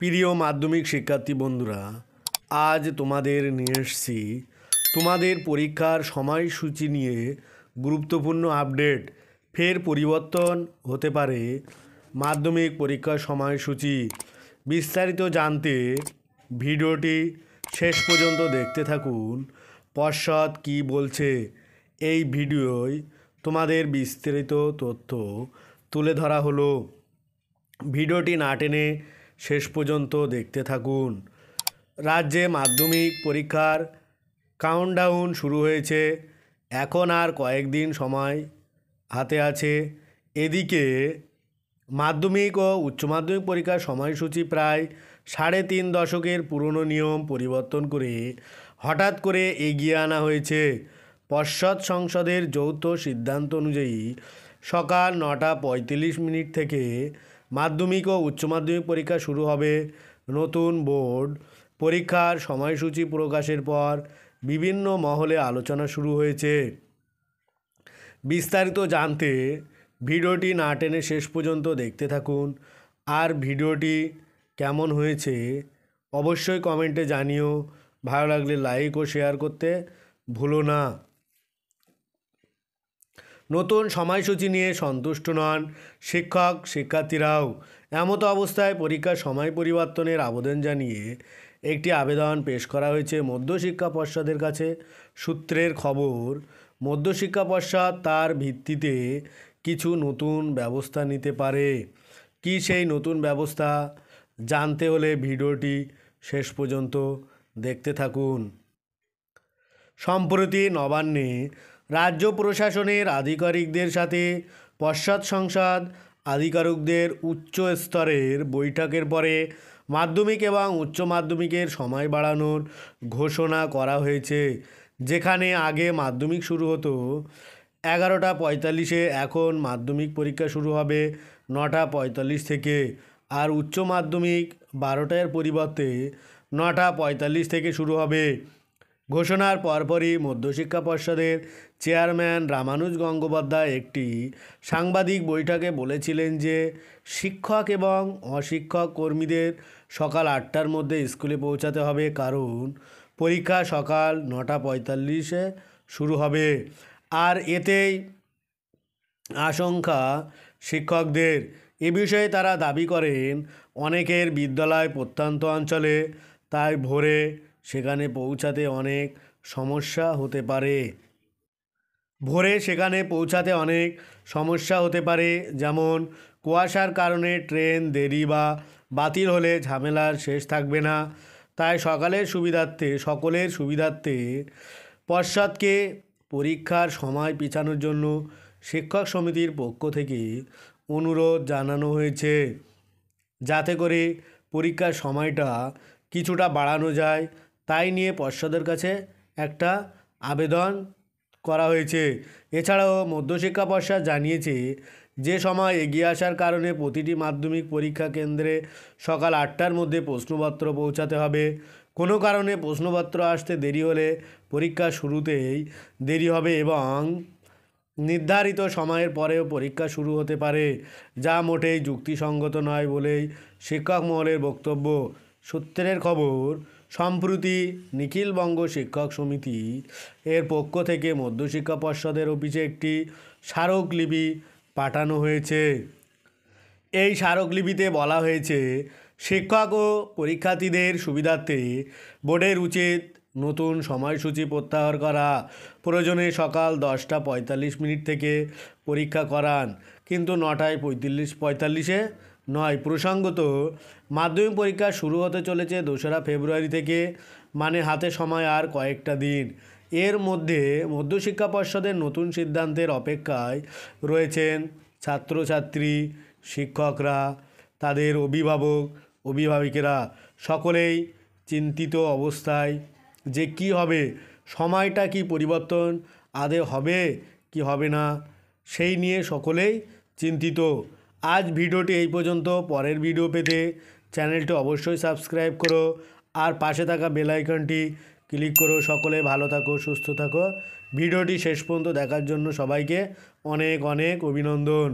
প্রিয় মাধ্যমিক শিক্ষার্থী বন্ধুরা, আজ তোমাদের নিয়ে এসেছি তোমাদের পরীক্ষার সময়সূচি নিয়ে গুরুত্বপূর্ণ আপডেট। ফের পরিবর্তন হতে পারে মাধ্যমিক পরীক্ষার সময়সূচি। বিস্তারিত জানতে ভিডিওটি শেষ পর্যন্ত দেখতে থাকুন। পর্ষদ কী বলছে, এই ভিডিওয় তোমাদের বিস্তারিত তথ্য তুলে ধরা হলো। ভিডিওটি না টেনে শেষ পর্যন্ত দেখতে থাকুন। রাজ্যে মাধ্যমিক পরীক্ষার কাউন্টডাউন শুরু হয়েছে, এখন আর কয়েকদিন সময় হাতে আছে। এদিকে মাধ্যমিক ও উচ্চ মাধ্যমিক পরীক্ষার সময়সূচি প্রায় 3.5 দশকের পুরনো নিয়ম পরিবর্তন করে হঠাৎ করে এগিয়ে আনা হয়েছে। পর্ষদ সংসদের যৌথ সিদ্ধান্ত অনুযায়ী সকাল 9:45 থেকে মাধ্যমিক ও উচ্চ মাধ্যমিক পরীক্ষা শুরু হবে। নতুন বোর্ড পরীক্ষার সময়সূচি প্রকাশের পর বিভিন্ন মহলে আলোচনা শুরু হয়েছে। বিস্তারিত জানতে ভিডিওটি না টেনে শেষ পর্যন্ত দেখতে থাকুন। আর ভিডিওটি কেমন হয়েছে অবশ্যই কমেন্টে জানিও। ভালো লাগলে লাইক ও শেয়ার করতে ভুলো না। নতুন সময়সূচি নিয়ে সন্তুষ্ট নন শিক্ষক শিক্ষার্থীরাও। এমতো অবস্থায় পরীক্ষার সময় পরিবর্তনের আবেদন জানিয়ে একটি আবেদন পেশ করা হয়েছে মধ্যশিক্ষা পর্ষদের কাছে। সূত্রের খবর, মধ্যশিক্ষা পর্ষদ তার ভিত্তিতে কিছু নতুন ব্যবস্থা নিতে পারে। কি সেই নতুন ব্যবস্থা জানতে হলে ভিডিওটি শেষ পর্যন্ত দেখতে থাকুন। সম্প্রতি নবান্নে রাজ্য প্রশাসনের আধিকারিকদের সাথে পর্ষদ সংসদ আধিকারিকদের উচ্চ স্তরের বৈঠকের পরে মাধ্যমিক এবং উচ্চ মাধ্যমিকের সময় বাড়ানোর ঘোষণা করা হয়েছে। যেখানে আগে মাধ্যমিক শুরু হতো 11:45-এ, এখন মাধ্যমিক পরীক্ষা শুরু হবে 9:45 থেকে। আর উচ্চ মাধ্যমিক 12টার পরিবর্তে 9:45 থেকে শুরু হবে। ঘোষণার পরপরই মধ্যশিক্ষা পর্ষদের চেয়ারম্যান রামানুজ গঙ্গোপাধ্যায় একটি সাংবাদিক বৈঠকে বলেছিলেন যে শিক্ষক এবং অশিক্ষক কর্মীদের সকাল 8টার মধ্যে স্কুলে পৌঁছাতে হবে, কারণ পরীক্ষা সকাল 9:45-এ শুরু হবে। আর এতেই আশঙ্কা শিক্ষকদের। এ বিষয়ে তারা দাবি করেন অনেকের বিদ্যালয় প্রত্যন্ত অঞ্চলে, তাই ভোরে সেখানে পৌঁছাতে অনেক সমস্যা হতে পারে। যেমন কুয়াশার কারণে ট্রেন দেরি বা বাতিল হলে ঝামেলার শেষ থাকবে না। তাই সকলের সুবিধার্থে পর্ষদকে পরীক্ষার সময় পিছানোর জন্য শিক্ষক সমিতির পক্ষ থেকে অনুরোধ জানানো হয়েছে, যাতে করে পরীক্ষার সময়টা কিছুটা বাড়ানো যায়। তাই নিয়ে পর্ষদের কাছে একটা আবেদন করা হয়েছে। এছাড়াও মধ্যশিক্ষা পর্ষদ জানিয়েছে যে সময় এগিয়ে আসার কারণে প্রতিটি মাধ্যমিক পরীক্ষা কেন্দ্রে সকাল 8টার মধ্যে প্রশ্নপত্র পৌঁছাতে হবে। কোনো কারণে প্রশ্নপত্র আসতে দেরি হলে পরীক্ষা শুরুতেই দেরি হবে এবং নির্ধারিত সময়ের পরেও পরীক্ষা শুরু হতে পারে, যা মোটেই যুক্তিসঙ্গত নয় বলেই শিক্ষক মহলের বক্তব্য। সূত্রের খবর, সম্প্রতি নিখিলবঙ্গ শিক্ষক সমিতি এর পক্ষ থেকে মধ্যশিক্ষা পর্ষদের অফিসে একটি স্মারকলিপি পাঠানো হয়েছে। এই স্মারকলিপিতে বলা হয়েছে, শিক্ষক ও পরীক্ষার্থীদের সুবিধার্থে বোর্ডের উচিত নতুন সময়সূচি প্রত্যাহার করা। প্রয়োজনে সকাল 10:45 থেকে পরীক্ষা করান, কিন্তু 9:45-এ নয়। প্রসঙ্গত, মাধ্যমিক পরীক্ষা শুরু হতে চলেছে 2রা ফেব্রুয়ারি থেকে, মানে হাতে সময় আর কয়েকটা দিন। এর মধ্যে মধ্যশিক্ষা পর্ষদের নতুন সিদ্ধান্তের অপেক্ষায় রয়েছেন ছাত্রছাত্রী, শিক্ষকরা, তাদের অভিভাবিকেরা সকলেই চিন্তিত অবস্থায় যে কি হবে, সময়টা কি পরিবর্তন আদৌ হবে কি হবে না, সেই নিয়ে সকলেই চিন্তিত। আজ ভিডিওটি এই পর্যন্ত। পরের ভিডিও পেতে চ্যানেলটি অবশ্যই সাবস্ক্রাইব করো আর পাশে থাকা বেল আইকনটি ক্লিক করো। সকলে ভালো থাকো, সুস্থ থাকো। ভিডিওটি শেষ পর্যন্ত দেখার জন্য সবাইকে অনেক অনেক অভিনন্দন।